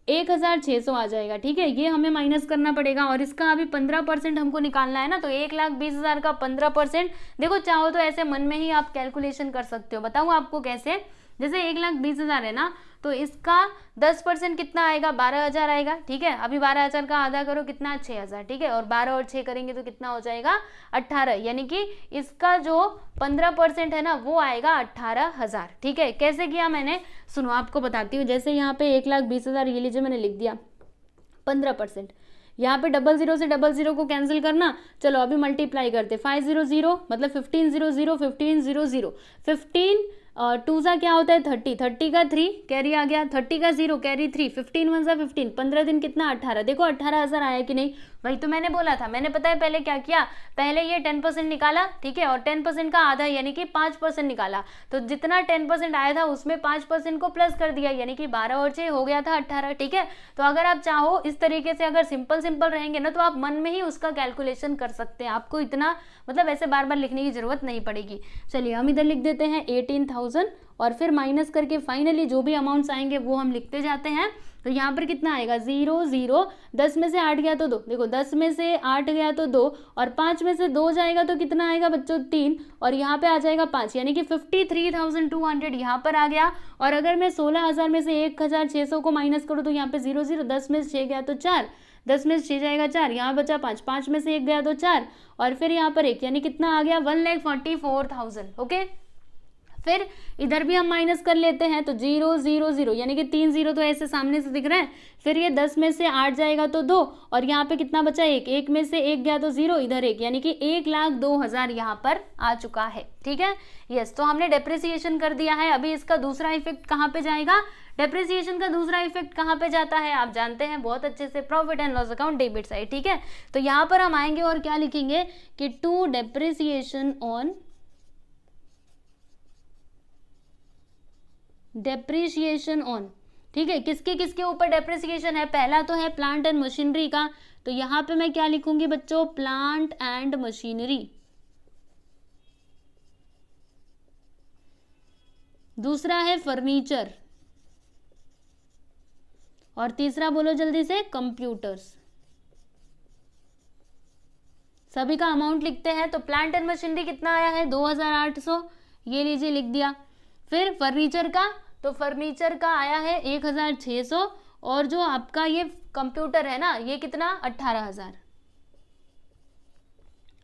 1,600 आ जाएगा, ठीक है। ये हमें माइनस करना पड़ेगा, और इसका अभी 15% हमको निकालना है ना। तो 1,20,000 का 15%, देखो चाहो तो ऐसे मन में ही आप कैलकुलेशन कर सकते हो। बताऊँ आपको कैसे? जैसे 1,20,000 है ना, तो इसका 10% कितना आएगा? 12,000 आएगा, ठीक है। अभी 12,000 का आधा करो, कितना? 6,000, ठीक है। और 12 और 6 करेंगे तो कितना हो जाएगा? 18, यानी कि इसका जो 15% है ना वो आएगा 18,000, ठीक है। कैसे किया मैंने? सुनो आपको बताती हूँ। जैसे यहाँ पे 1,20,000 ये लीजिए मैंने लिख दिया, 15%, यहाँ पे 00 से 00 को कैंसिल करना। चलो अभी मल्टीप्लाई करते, 500 मतलब 1500, 1500, 15 और 2 सा क्या होता है? 30, 30 का 3 कैरी आ गया, 30 का 0 कैरी 3, 15 1 सा 15, 15 दिन कितना? 18। देखो 18,000 आया कि नहीं? वही तो मैंने बोला था, मैंने पता है पहले क्या किया, पहले ये 10% निकाला, ठीक है, और 10% का आधा यानी कि 5% निकाला, तो जितना 10% आया था उसमें 5% को प्लस कर दिया, यानी कि 12 और 6 हो गया था 18, ठीक है। तो अगर आप चाहो इस तरीके से अगर सिंपल सिंपल रहेंगे ना तो आप मन में ही उसका कैलकुलेशन कर सकते हैं, आपको इतना मतलब ऐसे बार बार लिखने की जरूरत नहीं पड़ेगी। चलिए हम इधर लिख देते हैं 18,000 और फिर माइनस करके फाइनली जो भी अमाउंट्स आएंगे वो हम लिखते जाते हैं। तो यहाँ पर कितना आएगा 0 0, 10 में से 8 गया तो 2, देखो 10 में से 8 गया तो 2, और 5 में से 2 जाएगा तो कितना आएगा बच्चों 3, और यहाँ पे आ जाएगा 5, यानी कि 53,200 यहाँ पर आ गया। और अगर मैं 16,000 में से 1,600 को माइनस करूँ तो यहाँ पे 0 0, 10 में से 6 गया तो 4, 10 में से 6 जाएगा 4, यहाँ बचा 5, 5 में से 1 गया तो 4, और फिर यहाँ पर 1, यानी कितना आ गया 1,44,000। ओके, फिर इधर भी हम माइनस कर लेते हैं, तो 0 0 0 यानी कि 3 0 तो ऐसे सामने से दिख रहा है, फिर ये 10 में से 8 जाएगा तो 2, और यहाँ पे कितना बचा 1, 1 में से 1 गया तो 0, इधर 1, यानी कि 1,02,000 यहाँ पर आ चुका है, ठीक है। यस, तो हमने डेप्रिसिएशन कर दिया है। अभी इसका दूसरा इफेक्ट कहाँ पे जाएगा, डेप्रिसिएशन का दूसरा इफेक्ट कहाँ पे जाता है आप जानते हैं बहुत अच्छे से, profit and loss account debit side, ठीक है। तो यहाँ पर हम आएंगे और क्या लिखेंगे कि to depreciation on depreciation on, ठीक है, किसके किसके ऊपर डेप्रिसिएशन है, पहला तो है प्लांट एंड मशीनरी का, तो यहां पे मैं क्या लिखूंगी बच्चों, प्लांट एंड मशीनरी। दूसरा है फर्नीचर, और तीसरा बोलो जल्दी से, कंप्यूटर्स। सभी का अमाउंट लिखते हैं। तो प्लांट एंड मशीनरी कितना आया है 2,800, ये लीजिए लिख दिया। फिर फर्नीचर का, तो फर्नीचर का आया है 1,600, और जो आपका ये कंप्यूटर है ना ये कितना 18,000।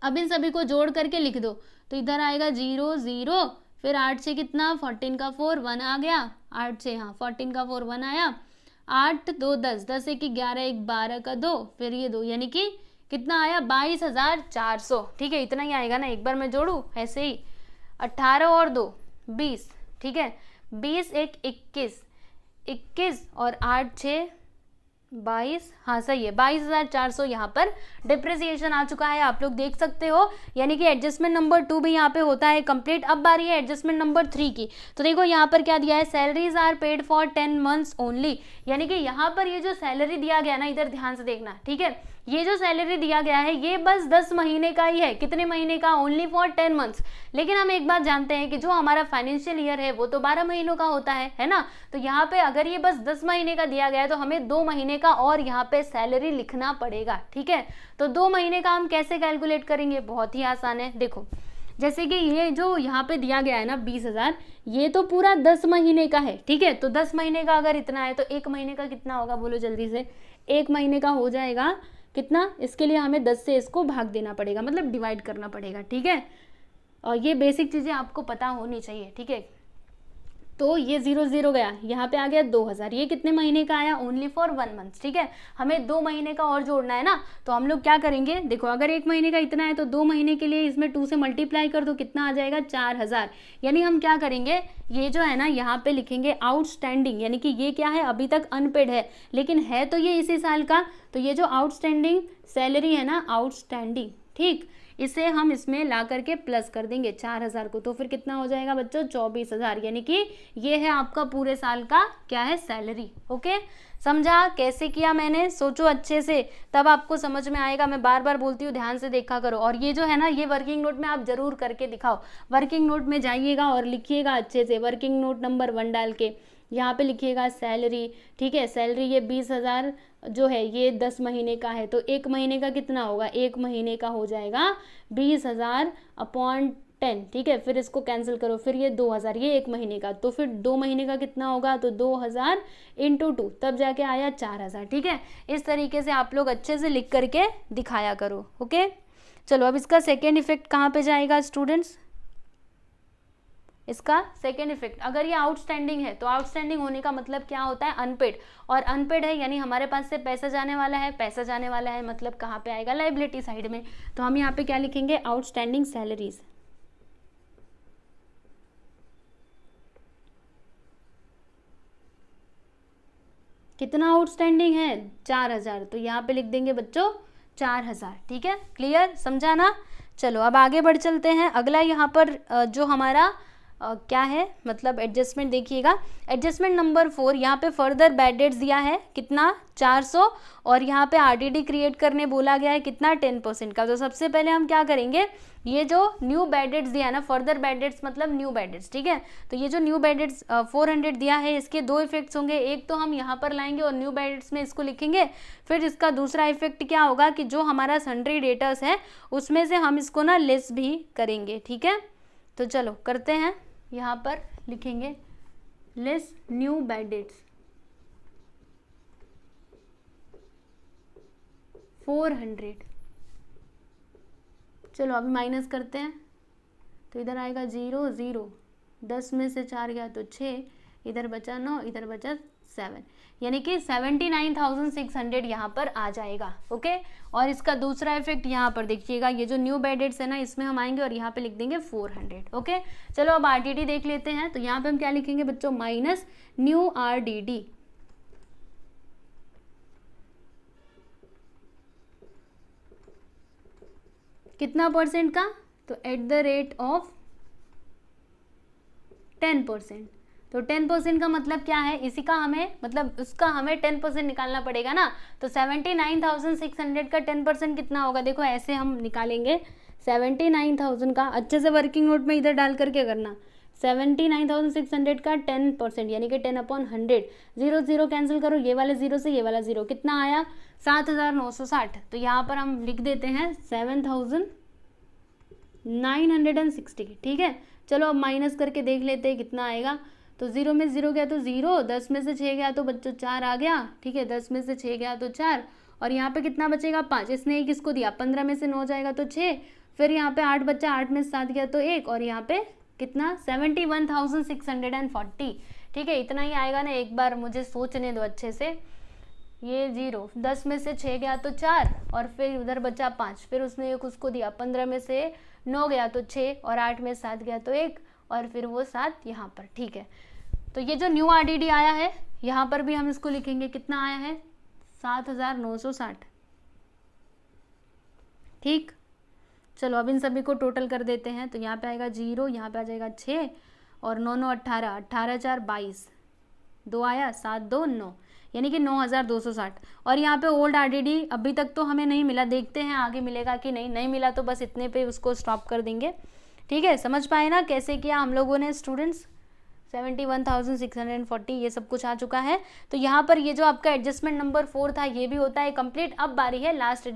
अब इन सभी को जोड़ करके लिख दो, तो इधर आएगा 0 0, फिर 8 से कितना 14 का 4 1 आ गया, 8 से हाँ 14 का 4 1 आया, 8 2 10, 10 1 11 1 12 का 2, फिर ये 2, यानी कि कितना आया 22,400, ठीक है, इतना ही आएगा ना। एक बार मैं जोड़ू ऐसे ही, 18 और 2 20, ठीक है, 20 1 21, 21 और 8 6 22, हाँ सही है, 22,400 यहाँ पर डिप्रिसिएशन आ चुका है, आप लोग देख सकते हो। यानी कि एडजस्टमेंट नंबर 2 भी यहाँ पे होता है कंप्लीट। अब बारी है एडजस्टमेंट नंबर 3 की। तो देखो यहाँ पर क्या दिया है, salaries are paid for 10 months only, यानी कि यहाँ पर ये जो सैलरी दिया गया ना, इधर ध्यान से देखना, ठीक है, ये जो सैलरी दिया गया है ये बस 10 महीने का ही है। कितने महीने का, ओनली फॉर 10 मंथ्स। लेकिन हम एक बात जानते हैं कि जो हमारा फाइनेंशियल ईयर है वो तो 12 महीनों का होता है ना। तो यहाँ पे अगर ये बस 10 महीने का दिया गया है तो हमें 2 महीने का और यहाँ पे सैलरी लिखना पड़ेगा, ठीक है। तो 2 महीने का हम कैसे कैलकुलेट करेंगे, बहुत ही आसान है। देखो जैसे कि ये जो यहाँ पे दिया गया है ना 20,000, ये तो पूरा 10 महीने का है, ठीक है। तो 10 महीने का अगर इतना है तो 1 महीने का कितना होगा, बोलो जल्दी से। 1 महीने का हो जाएगा कितना, इसके लिए हमें 10 से इसको भाग देना पड़ेगा, मतलब डिवाइड करना पड़ेगा, ठीक है। और ये बेसिक चीज़ें आपको पता होनी चाहिए, ठीक है। तो ये 0 0 गया, यहाँ पे आ गया 2,000, ये कितने महीने का आया, ओनली फॉर 1 मंथ, ठीक है। हमें 2 महीने का और जोड़ना है ना, तो हम लोग क्या करेंगे, देखो अगर 1 महीने का इतना है तो 2 महीने के लिए इसमें 2 से मल्टीप्लाई कर दो, कितना आ जाएगा 4,000। यानी हम क्या करेंगे, ये जो है ना यहाँ पे लिखेंगे आउटस्टैंडिंग, यानी कि ये क्या है, अभी तक अनपेड है लेकिन है तो ये इसी साल का। तो ये जो आउटस्टैंडिंग सैलरी है ना, आउटस्टैंडिंग, ठीक, इसे हम इसमें ला करके प्लस कर देंगे 4,000 को, तो फिर कितना हो जाएगा बच्चों 24,000। यानी कि ये है आपका पूरे साल का क्या है, सैलरी। ओके, समझा कैसे किया मैंने, सोचो अच्छे से तब आपको समझ में आएगा। मैं बार बार बोलती हूँ ध्यान से देखा करो। और ये जो है ना, ये वर्किंग नोट में आप जरूर करके दिखाओ। वर्किंग नोट में जाइएगा और लिखिएगा अच्छे से, वर्किंग नोट नंबर 1 डाल के यहाँ पे लिखिएगा सैलरी, ठीक है। सैलरी ये 20,000 जो है ये 10 महीने का है, तो 1 महीने का कितना होगा, 1 महीने का हो जाएगा 20,000 अपॉन 10, ठीक है। फिर इसको कैंसिल करो, फिर ये 2,000, ये 1 महीने का, तो फिर 2 महीने का कितना होगा, तो 2,000 इंटू 2, तब जाके आया 4,000, ठीक है। इस तरीके से आप लोग अच्छे से लिख करके दिखाया करो। ओके, चलो अब इसका सेकेंड इफेक्ट कहाँ पे जाएगा स्टूडेंट्स, इसका सेकेंड इफेक्ट, अगर ये आउटस्टैंडिंग है तो आउटस्टैंडिंग होने का मतलब क्या होता है, अनपेड। और अनपेड है यानी हमारे पास से पैसा जाने वाला है, पैसा जाने वाला है मतलब कहाँ पे आएगा, लायबिलिटी साइड में। तो हम यहाँ पे क्या लिखेंगे, आउटस्टैंडिंग सैलरीज। कितना आउटस्टैंडिंग है, 4,000, तो यहाँ पे लिख देंगे बच्चों 4000। ठीक है, क्लियर, समझा ना। चलो अब आगे बढ़ चलते हैं। अगला यहाँ पर जो हमारा क्या है, मतलब एडजस्टमेंट देखिएगा, एडजस्टमेंट नंबर 4, यहाँ पे फर्दर बैड डेट्स दिया है कितना 400, और यहाँ पे आरडीडी क्रिएट करने बोला गया है कितना 10% का। तो सबसे पहले हम क्या करेंगे, ये जो न्यू बैड डेट्स दिया है ना, फर्दर बैड डेट्स मतलब न्यू बैड डेट्स, ठीक है। तो ये जो न्यू बैड डेट्स 400 दिया है, इसके दो इफेक्ट्स होंगे, एक तो हम यहाँ पर लाएंगे और न्यू बैड डेट्स में इसको लिखेंगे, फिर इसका दूसरा इफेक्ट क्या होगा कि जो हमारा सन्ड्री डेटर्स है उसमें से हम इसको ना लेस भी करेंगे। ठीक है, तो चलो करते हैं, यहाँ पर लिखेंगे लेस न्यू बैड डेट्स 400। चलो अभी माइनस करते हैं, तो इधर आएगा 0 0, 10 में से 4 गया तो 6, इधर बचा 9, इधर बचा 7, यानी कि 79,600 यहाँ पर आ जाएगा। ओके, और इसका दूसरा इफेक्ट यहाँ पर देखिएगा, ये जो न्यू बैड डेट्स है ना, इसमें हम आएंगे और यहाँ पे लिख देंगे 400। ओके, चलो अब आरडीडी देख लेते हैं। तो यहाँ पे हम क्या लिखेंगे बच्चों, माइनस न्यू आरडीडी, कितना परसेंट का, तो एट द रेट ऑफ 10%। तो 10% का मतलब क्या है, इसी का हमें मतलब उसका हमें 10% निकालना पड़ेगा ना। तो 79,600 का 10% कितना होगा, देखो ऐसे हम निकालेंगे 79,000 का, अच्छे से वर्किंग नोट में इधर डाल करके करना, 79,600 का 10% यानी कि 10/100, 0 0 कैंसिल करो, ये वाले 0 से ये वाला 0, कितना आया 7,960। तो यहाँ पर हम लिख देते हैं 7,960। ठीक है, चलो अब माइनस करके देख लेते हैं कितना आएगा। तो 0 में 0 गया तो 0, 10 में से 6 गया तो बच्चों 4 आ गया। ठीक है, 10 में से 6 गया तो 4, और यहाँ पे कितना बचेगा 5, इसने 1 इसको दिया, 15 में से 9 जाएगा तो 6, फिर यहाँ पे 8 बच्चा, 8 में से 7 गया तो 1, और यहाँ पे कितना 71,640। ठीक है, इतना ही आएगा ना, एक बार मुझे सोचने दो अच्छे से। ये 0, 10 में से 6 गया तो 4, और फिर उधर बचा 5, फिर उसने 1 उसको दिया, 15 में से 9 गया तो 6, और 8 में 7 गया तो 1, और फिर वो 7 यहाँ पर। ठीक है, तो ये जो न्यू आरडीडी आया है यहाँ पर भी हम इसको लिखेंगे, कितना आया है 7,960। ठीक, चलो अब इन सभी को टोटल कर देते हैं। तो यहाँ पे आएगा 0, यहाँ पे आ जाएगा 6, और 9 9 18, 18 4 22, 2 आया, 7 2 9, यानी कि 9,260। और यहाँ पे ओल्ड आरडीडी अभी तक तो हमें नहीं मिला, देखते हैं आगे मिलेगा कि नहीं, नहीं मिला तो बस इतने पे उसको स्टॉप कर देंगे। ठीक है, समझ पाए ना कैसे किया हम लोगों ने स्टूडेंट्स। 71,640 ये सब कुछ आ चुका है। तो यहाँ पर ये जो आपका एडजस्टमेंट नंबर 4 था ये भी होता है कंप्लीट। अब बारी है लास्ट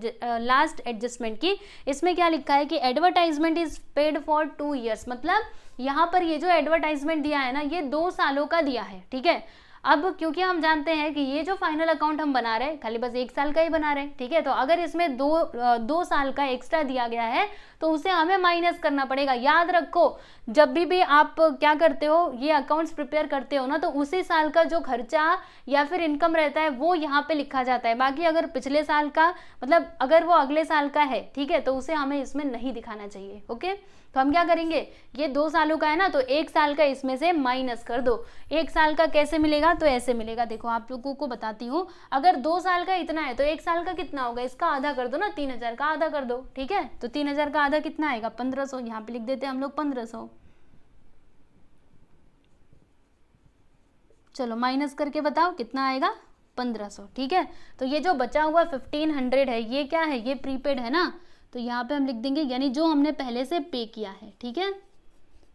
एडजस्टमेंट की। इसमें क्या लिखा है कि advertisement is paid for 2 years, मतलब यहाँ पर ये जो एडवर्टाइजमेंट दिया है ना ये 2 सालों का दिया है। ठीक है, अब क्योंकि हम जानते हैं कि ये जो फाइनल अकाउंट हम बना रहे हैं खाली बस 1 साल का ही बना रहे हैं। ठीक है, तो अगर इसमें दो साल का एक्स्ट्रा दिया गया है तो उसे हमें माइनस करना पड़ेगा। याद रखो, जब भी आप क्या करते हो, ये अकाउंट्स प्रिपेयर करते हो ना, तो उसी साल का जो खर्चा या फिर इनकम रहता है वो यहाँ पे लिखा जाता है। बाकी अगर पिछले साल का मतलब अगर वो अगले साल का है, ठीक है, तो उसे हमें इसमें नहीं दिखाना चाहिए। ओके, तो हम क्या करेंगे, ये 2 सालों का है ना, तो 1 साल का इसमें से माइनस कर दो। 1 साल का कैसे मिलेगा, तो ऐसे मिलेगा, देखो आप लोगों को बताती हूँ। अगर 2 साल का इतना है तो 1 साल का कितना होगा, इसका आधा कर दो ना, 3,000 का आधा कर दो। ठीक है, तो 3,000 का आधा कितना आएगा 1,500, यहाँ पे लिख देते हैं हम लोग 1,500। चलो माइनस करके बताओ कितना आएगा 1,500। ठीक है, तो ये जो बचा हुआ 1,500 है ये क्या है, ये प्रीपेड है ना, तो यहाँ पे हम लिख देंगे यानी जो हमने पहले से पे किया है। ठीक है,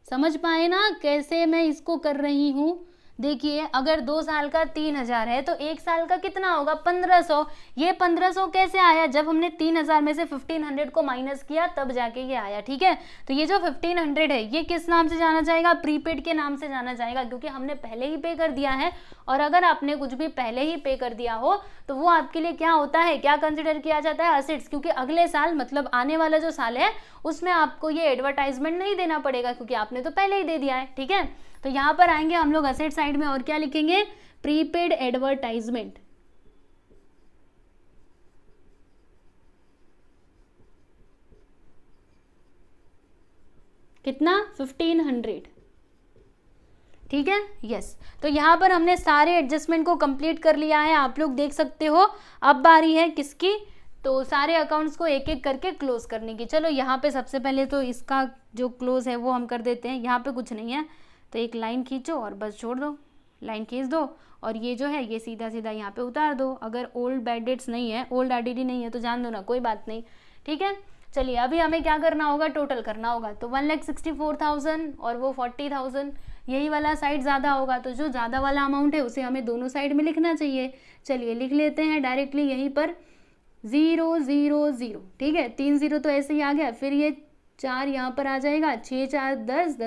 समझ पाए ना कैसे मैं इसको कर रही हूँ। देखिए, अगर 2 साल का 3,000 है तो 1 साल का कितना होगा 1,500। ये 1,500 कैसे आया, जब हमने 3,000 में से 1,500 को माइनस किया तब जाके ये आया। ठीक है, तो ये जो 1,500 है ये किस नाम से जाना जाएगा, प्रीपेड के नाम से जाना जाएगा, क्योंकि हमने पहले ही पे कर दिया है। और अगर आपने कुछ भी पहले ही पे कर दिया हो तो वो आपके लिए क्या होता है, क्या कंसिडर किया जाता है, असेट्स, क्योंकि अगले साल मतलब आने वाला जो साल है उसमें आपको ये एडवर्टाइजमेंट नहीं देना पड़ेगा, क्योंकि आपने तो पहले ही दे दिया है। ठीक है, तो यहाँ पर आएंगे हम लोग असेट साइड में और क्या लिखेंगे, प्रीपेड एडवर्टाइजमेंट। कितना 1,500। ठीक है, यस, तो यहाँ पर हमने सारे एडजस्टमेंट को कंप्लीट कर लिया है, आप लोग देख सकते हो। अब बारी है किसकी, तो सारे अकाउंट्स को एक एक करके क्लोज करने की। चलो यहाँ पे सबसे पहले तो इसका जो क्लोज है वो हम कर देते हैं। यहाँ पे कुछ नहीं है तो एक लाइन खींचो और बस छोड़ दो, लाइन खींच दो और ये जो है ये सीधा सीधा यहाँ पे उतार दो। अगर ओल्ड बैड डेट्स नहीं है, ओल्ड आईडीडी नहीं है तो जान दो ना, कोई बात नहीं, ठीक है। चलिए अभी हमें क्या करना होगा, टोटल करना होगा। तो 1,64,000 और वो 40,000, यही वाला साइड ज़्यादा होगा, तो जो ज़्यादा वाला अमाउंट है उसे हमें दोनों साइड में लिखना चाहिए। चलिए लिख लेते हैं डायरेक्टली यहीं पर 0 0 0, ठीक है। 3 0 तो ऐसे ही आ गया, फिर ये 4 यहाँ पर आ जाएगा, 6 4 10,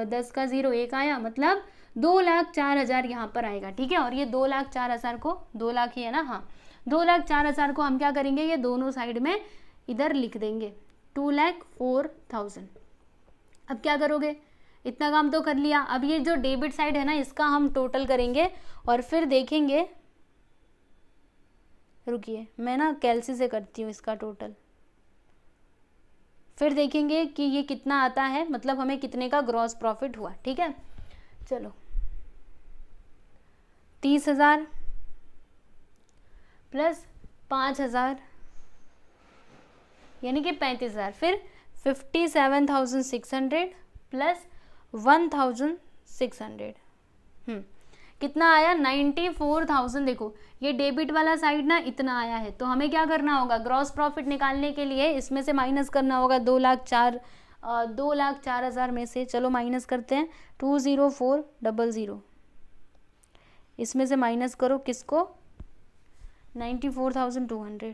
10 का 0 1 आया, मतलब 2,04,000 यहाँ पर आएगा, ठीक है। और ये 2,04,000 को, 2 लाख ही है ना, हाँ, 2,04,000 को हम क्या करेंगे, ये दोनों साइड में इधर लिख देंगे 2,04,000। अब क्या करोगे, इतना काम तो कर लिया। अब ये जो डेबिट साइड है ना इसका हम टोटल करेंगे और फिर देखेंगे, रुकिए मैं ना कैलसी से करती हूँ इसका टोटल, फिर देखेंगे कि ये कितना आता है, मतलब हमें कितने का ग्रॉस प्रॉफिट हुआ, ठीक है। चलो 30,000 प्लस 5,000 यानी कि 35,000, फिर 57,600 प्लस 1,600, कितना आया 94,000। देखो ये डेबिट वाला साइड ना इतना आया है, तो हमें क्या करना होगा, ग्रॉस प्रॉफिट निकालने के लिए इसमें से माइनस करना होगा 2,04,000 में से। चलो माइनस करते हैं, 204,000 इसमें से माइनस करो किसको, 94,200,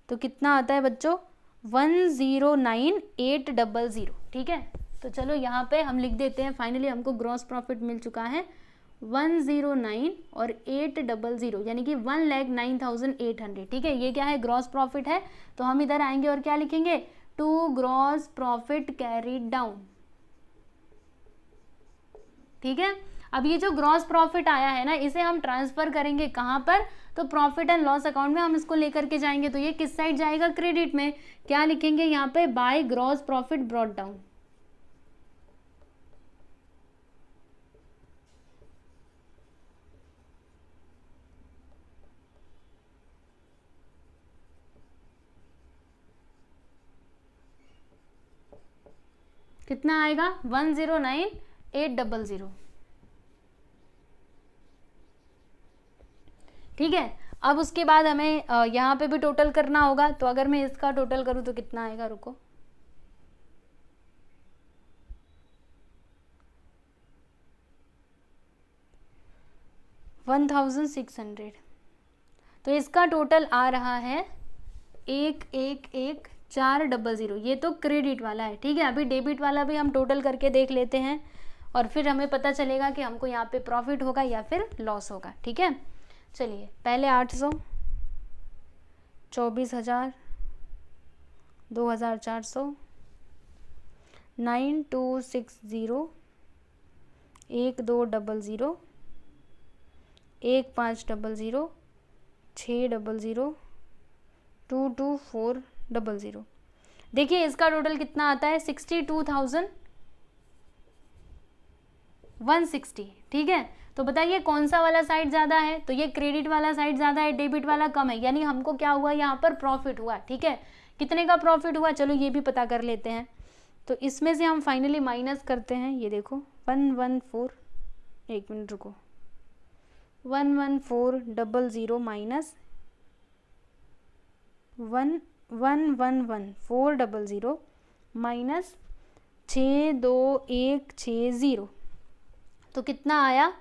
तो कितना आता है बच्चों 109,800, ठीक है। तो चलो यहाँ पे हम लिख देते हैं, फाइनली हमको ग्रॉस प्रॉफिट मिल चुका है 109 और 800 यानी कि 1,09,800, ठीक है। ये क्या है, ग्रॉस प्रॉफिट है, तो हम इधर आएंगे और क्या लिखेंगे, to gross profit carried down, ठीक है। अब ये जो ग्रॉस प्रॉफिट आया है ना इसे हम ट्रांसफर करेंगे कहाँ पर, तो प्रॉफिट एंड लॉस अकाउंट में हम इसको लेकर के जाएंगे। तो ये किस साइड जाएगा, क्रेडिट में। क्या लिखेंगे यहाँ पे, by gross profit brought down, कितना आएगा 109,800, ठीक है। अब उसके बाद हमें यहाँ पे भी टोटल करना होगा, तो अगर मैं इसका टोटल करूँ तो कितना आएगा, रुको, $1,600, तो इसका टोटल आ रहा है 1,11,400। ये तो क्रेडिट वाला है, ठीक है। अभी डेबिट वाला भी हम टोटल करके देख लेते हैं और फिर हमें पता चलेगा कि हमको यहाँ पे प्रॉफिट होगा या फिर लॉस होगा, ठीक है। चलिए पहले 800, 24,000, 2,400, 9,260, 1,200, 1,500, 600, 2,2400। देखिए इसका टोटल कितना आता है 62,160, ठीक है। तो बताइए कौन सा वाला साइड ज़्यादा है, तो ये क्रेडिट वाला साइड ज़्यादा है, डेबिट वाला कम है, यानी हमको क्या हुआ यहाँ पर प्रॉफिट हुआ, ठीक है। कितने का प्रॉफिट हुआ, चलो ये भी पता कर लेते हैं। तो इसमें से हम फाइनली माइनस करते हैं, ये देखो 114, एक मिनट रुको, 114,000 माइनस 1,111,400 माइनस 6,2,160, तो कितना आया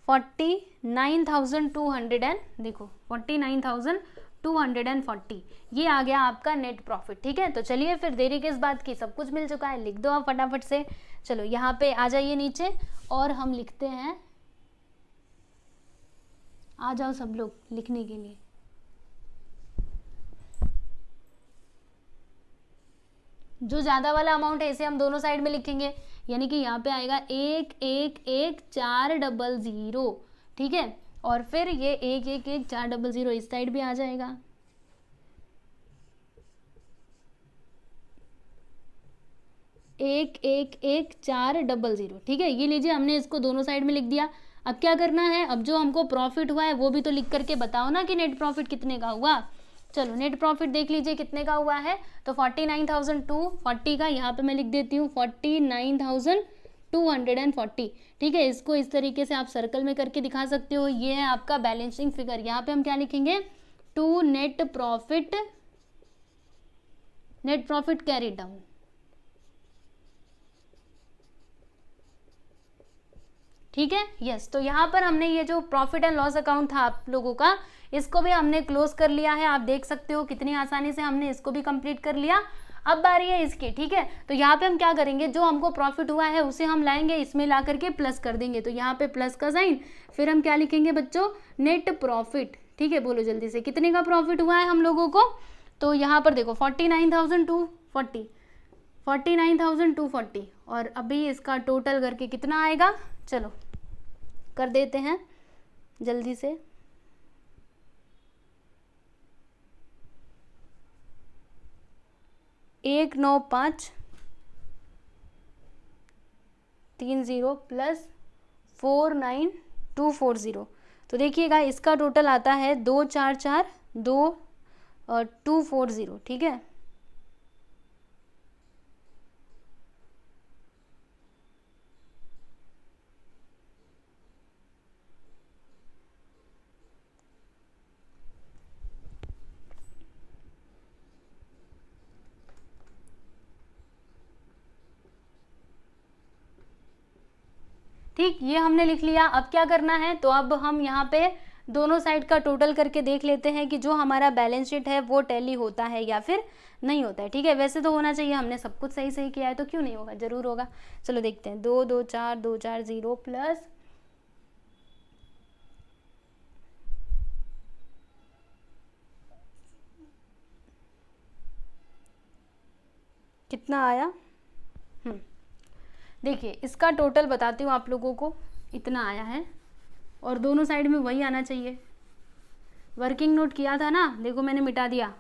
49,200 देखो 49,240, ये आ गया आपका नेट प्रॉफिट, ठीक है। तो चलिए फिर देरी किस बात की, सब कुछ मिल चुका है, लिख दो आप फटाफट से। चलो यहाँ पे आ जाइए नीचे और हम लिखते हैं, आ जाओ सब लोग लिखने के लिए। जो ज़्यादा वाला अमाउंट है इसे हम दोनों साइड में लिखेंगे, यानी कि यहाँ पे आएगा 1,11,400, ठीक है। और फिर ये 1,11,400 इस साइड भी आ जाएगा, 1,11,400, ठीक है। ये लीजिए हमने इसको दोनों साइड में लिख दिया। अब क्या करना है, अब जो हमको प्रॉफिट हुआ है वो भी तो लिख करके बताओ ना कि नेट प्रॉफिट कितने का हुआ। चलो नेट प्रॉफिट देख लीजिए कितने का हुआ है, तो 49,240 का यहाँ पे मैं लिख देती हूँ 49,240। ठीक है, इसको इस तरीके से आप सर्कल में करके दिखा सकते हो। ये है आपका बैलेंसिंग फिगर। यहाँ पे हम क्या लिखेंगे, to net profit carry down. ठीक है, यस। तो यहाँ पर हमने ये जो प्रॉफिट एंड लॉस अकाउंट था आप लोगों का, इसको भी हमने क्लोज कर लिया है। आप देख सकते हो कितनी आसानी से हमने इसको भी कंप्लीट कर लिया। अब बारी है इसकी। ठीक है, तो यहाँ पे हम क्या करेंगे, जो हमको प्रॉफिट हुआ है उसे हम लाएंगे, इसमें ला करके प्लस कर देंगे। तो यहाँ पे प्लस का साइन, फिर हम क्या लिखेंगे बच्चों, नेट प्रॉफिट। ठीक है, बोलो जल्दी से कितने का प्रॉफिट हुआ है हम लोगों को। तो यहाँ पर देखो 49,240 और अभी इसका टोटल करके कितना आएगा, चलो कर देते हैं जल्दी से। एक 9,530 प्लस 49,240। तो देखिएगा इसका टोटल आता है 2,442,240। ठीक है, ठीक, ये हमने लिख लिया। अब क्या करना है, तो अब हम यहाँ पे दोनों साइड का टोटल करके देख लेते हैं कि जो हमारा बैलेंस शीट है वो टैली होता है या फिर नहीं होता है। ठीक है, वैसे तो होना चाहिए, हमने सब कुछ सही सही किया है तो क्यों नहीं होगा, जरूर होगा। चलो देखते हैं, 2,2,4,2,4,0 प्लस कितना आया। देखिए इसका टोटल बताती हूँ आप लोगों को, इतना आया है और दोनों साइड में वही आना चाहिए। वर्किंग नोट किया था ना, देखो मैंने मिटा दिया,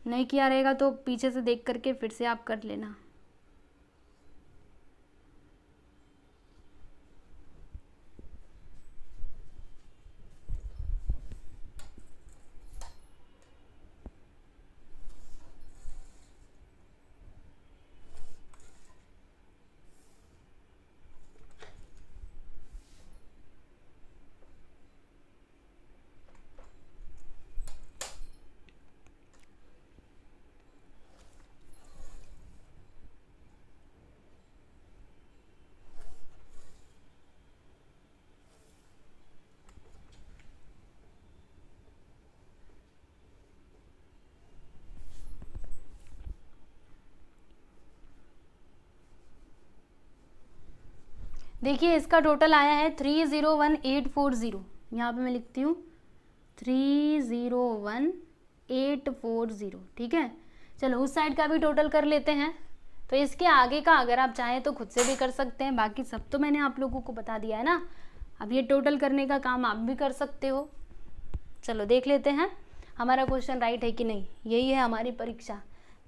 नहीं किया रहेगा तो पीछे से देख करके फिर से आप कर लेना। देखिए इसका टोटल आया है 301,840। यहाँ पे मैं लिखती हूँ 301,840। ठीक है, चलो उस साइड का भी टोटल कर लेते हैं। तो इसके आगे का अगर आप चाहें तो खुद से भी कर सकते हैं, बाकी सब तो मैंने आप लोगों को बता दिया है ना। अब ये टोटल करने का काम आप भी कर सकते हो। चलो देख लेते हैं हमारा क्वेश्चन राइट है कि नहीं। यही है हमारी परीक्षा।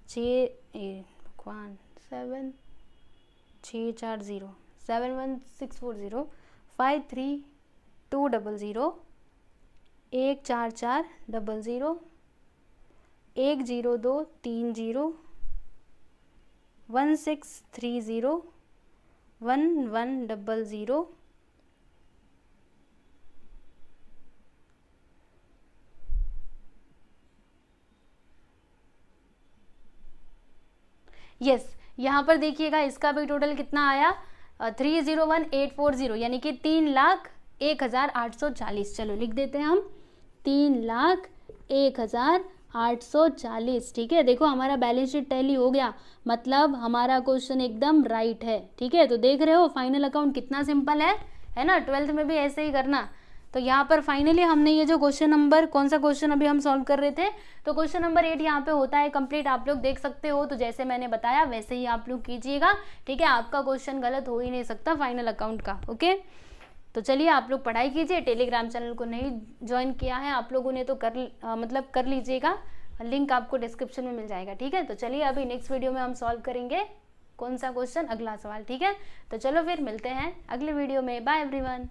7,640 7,1,640 5,3,2,0 1,4,4,0 1,0,2,3,0 1,6,30 1,1,0 यस। यहाँ पर देखिएगा इसका भी टोटल कितना आया, 301,840 यानी कि 3,01,840। चलो लिख देते हैं हम 3,01,840। ठीक है, देखो हमारा बैलेंस शीट टैली हो गया, मतलब हमारा क्वेश्चन एकदम राइट है। ठीक है, तो देख रहे हो फाइनल अकाउंट कितना सिंपल है ना। 12th में भी ऐसे ही करना। तो यहाँ पर फाइनली हमने ये जो क्वेश्चन नंबर, कौन सा क्वेश्चन अभी हम सॉल्व कर रहे थे, तो क्वेश्चन नंबर 8 यहाँ पे होता है कंप्लीट। आप लोग देख सकते हो, तो जैसे मैंने बताया वैसे ही आप लोग कीजिएगा। ठीक है, आपका क्वेश्चन गलत हो ही नहीं सकता फाइनल अकाउंट का। ओके, तो चलिए आप लोग पढ़ाई कीजिए। टेलीग्राम चैनल को नहीं ज्वाइन किया है आप लोगों ने तो कर लीजिएगा, लिंक आपको डिस्क्रिप्शन में मिल जाएगा। ठीक है, तो चलिए अभी नेक्स्ट वीडियो में हम सॉल्व करेंगे कौन सा क्वेश्चन, अगला सवाल। ठीक है, तो चलो फिर मिलते हैं अगले वीडियो में। Bye everyone.